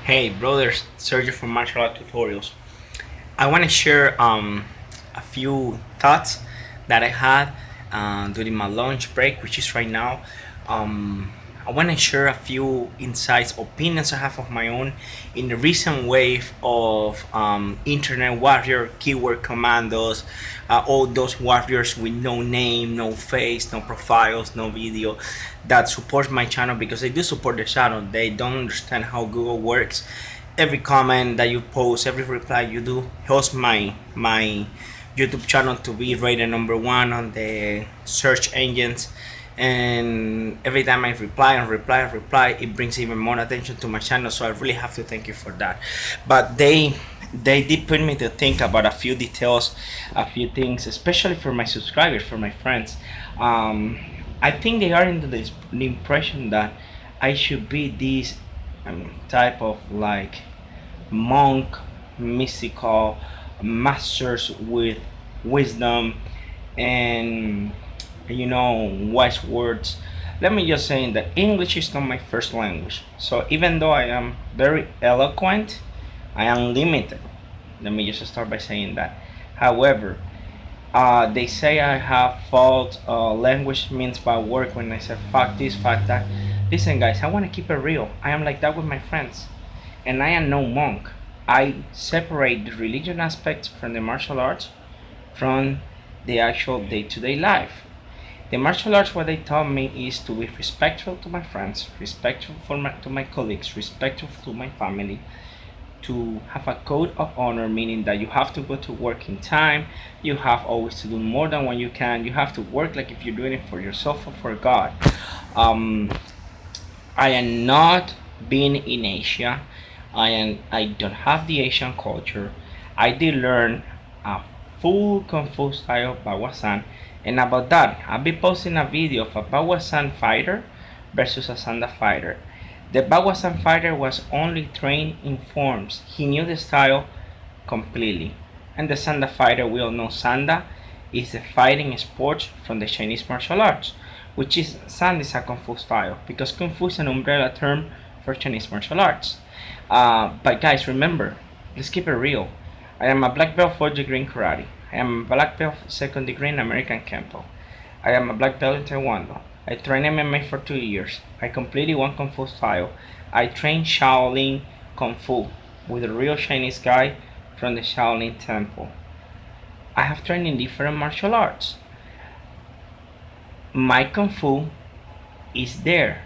Hey brothers, Sergio from Martial Art Tutorials. I want to share a few thoughts that I had during my lunch break, which is right now. I want to share a few insights, opinions I have of my own in the recent wave of internet warrior, keyword commandos, all those warriors with no name, no face, no profiles, no video that support my channel because they do support the channel. They don't understand how Google works. Every comment that you post, every reply you do helps my YouTube channel to be rated #1 on the search engines. And every time I reply, it brings even more attention to my channel. So I really have to thank you for that. But they did put me to think about a few details, a few things, especially for my subscribers, for my friends. I think they are into the impression that I should be this type of like monk, mystical masters with wisdom and wise words. Let me just say that English is not my first language, so even though I am very eloquent, I am limited. Let me just start by saying that. However, they say I have fault language means bad work when I say fuck this, fuck that. Listen guys, I want to keep it real. I am like that with my friends, and I am no monk. I separate the religion aspects from the martial arts from the actual day-to-day life. The martial arts, what they taught me is to be respectful to my friends, respectful to my colleagues, respectful to my family, to have a code of honor, meaning that you have to go to work in time, you have always to do more than what you can, you have to work like if you're doing it for yourself or for God. Um, I am not being in Asia. I don't have the Asian culture. I did learn a full Kung Fu style Bawasan, and about that, I'll be posting a video of a Bawasan fighter versus a Sanda fighter. The Bawasan fighter was only trained in forms. He knew the style completely. And the Sanda fighter, we all know Sanda is the fighting sport from the Chinese martial arts, which is Sanda is a Kung Fu style because Kung Fu is an umbrella term for Chinese martial arts. But guys, remember, let's keep it real. I am a black belt 4th degree in karate. I am a black belt 2nd degree in American Kempo. I am a black belt in Taekwondo. I trained MMA for 2 years. I completely one Kung Fu style. I trained Shaolin Kung Fu with a real Chinese guy from the Shaolin Temple. I have trained in different martial arts. My Kung Fu is there,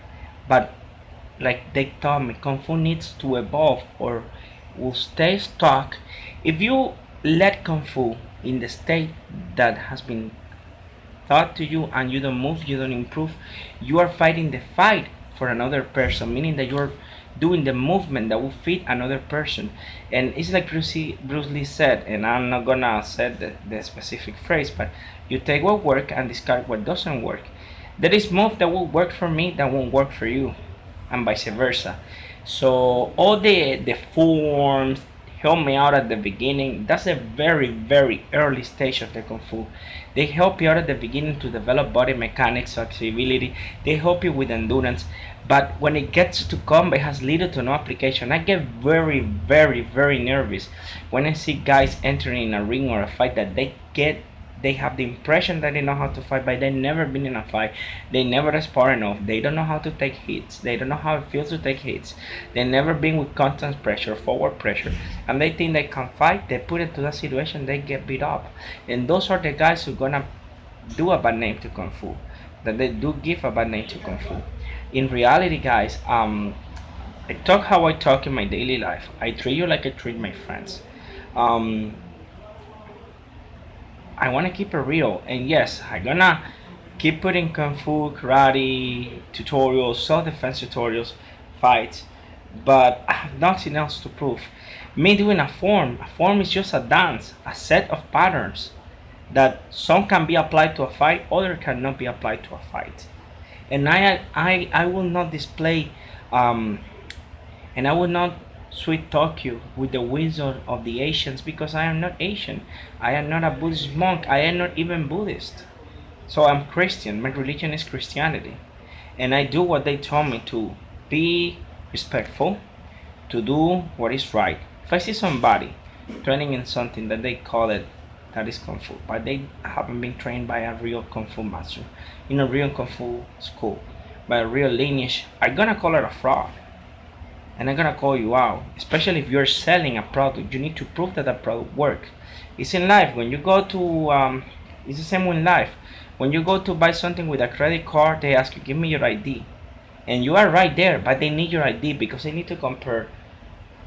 but like they taught me, Kung Fu needs to evolve or will stay stuck if you let Kung Fu in the state that has been taught to you and you don't move, you don't improve, you are fighting the fight for another person, meaning that you're doing the movement that will fit another person. And it's like Bruce Lee said, and I'm not gonna say the specific phrase, but you take what works and discard what doesn't work. There is move that will work for me that won't work for you, and vice versa. So all the forms help me out at the beginning. That's a very early stage of the Kung Fu. They help you out at the beginning to develop body mechanics, flexibility. They help you with endurance. But when it gets to combat, it has little to no application. I get very nervous when I see guys entering in a ring or a fight that they have the impression that they know how to fight, but they've never been in a fight. They never spar enough. They don't know how to take hits. They don't know how it feels to take hits. They've never been with constant pressure, forward pressure, and they think they can fight. They put it to that situation, they get beat up, and those are the guys who gonna do a bad name to Kung Fu. That they do give a bad name to Kung Fu. In reality, guys, I talk how I talk in my daily life. I treat you like I treat my friends. Um, I want to keep it real, and yes, I'm gonna keep putting kung fu, karate tutorials, self-defense tutorials, fights, but I have nothing else to prove. Me doing a form is just a dance, a set of patterns that some can be applied to a fight, other cannot be applied to a fight. And I will not display um, and I will not sweet talk you with the wisdom of the Asians because I am not Asian. I am not a Buddhist monk. I am not even Buddhist. So I'm Christian. My religion is Christianity. And I do what they told me to be respectful, to do what is right. If I see somebody training in something that they call it that is kung fu, but they haven't been trained by a real kung fu master in a real kung fu school, by a real lineage, I'm gonna call it a fraud, and I'm gonna call you out. Especially if you're selling a product, you need to prove that the product works. It's in life when you go to it's the same in life. When you go to buy something with a credit card, they ask you, "Give me your ID," and you are right there, but they need your ID because they need to compare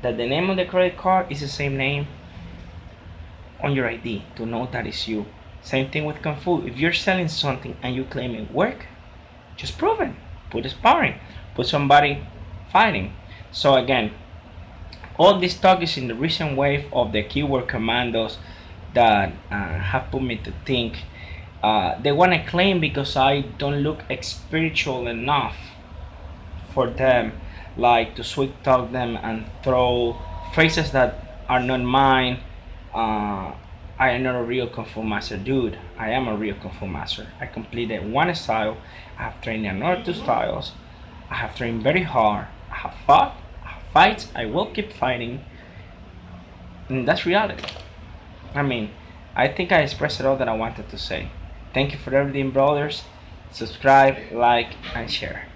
that the name of the credit card is the same name on your ID to know that it's you. Same thing with Kung Fu. If you're selling something and you claim it work, just prove it. Put a sparring. Put somebody fighting. So again, all this talk is in the recent wave of the keyword commandos that have put me to think. They want to claim because I don't look spiritual enough for them, like to sweet talk them and throw phrases that are not mine. I am not a real Kung Fu master, dude. I am a real Kung Fu master. I completed one style. I have trained another two styles. I have trained very hard. I have fought. I have fights. I will keep fighting. And that's reality. I mean, I think I expressed all that I wanted to say. Thank you for everything, brothers. Subscribe, like, and share.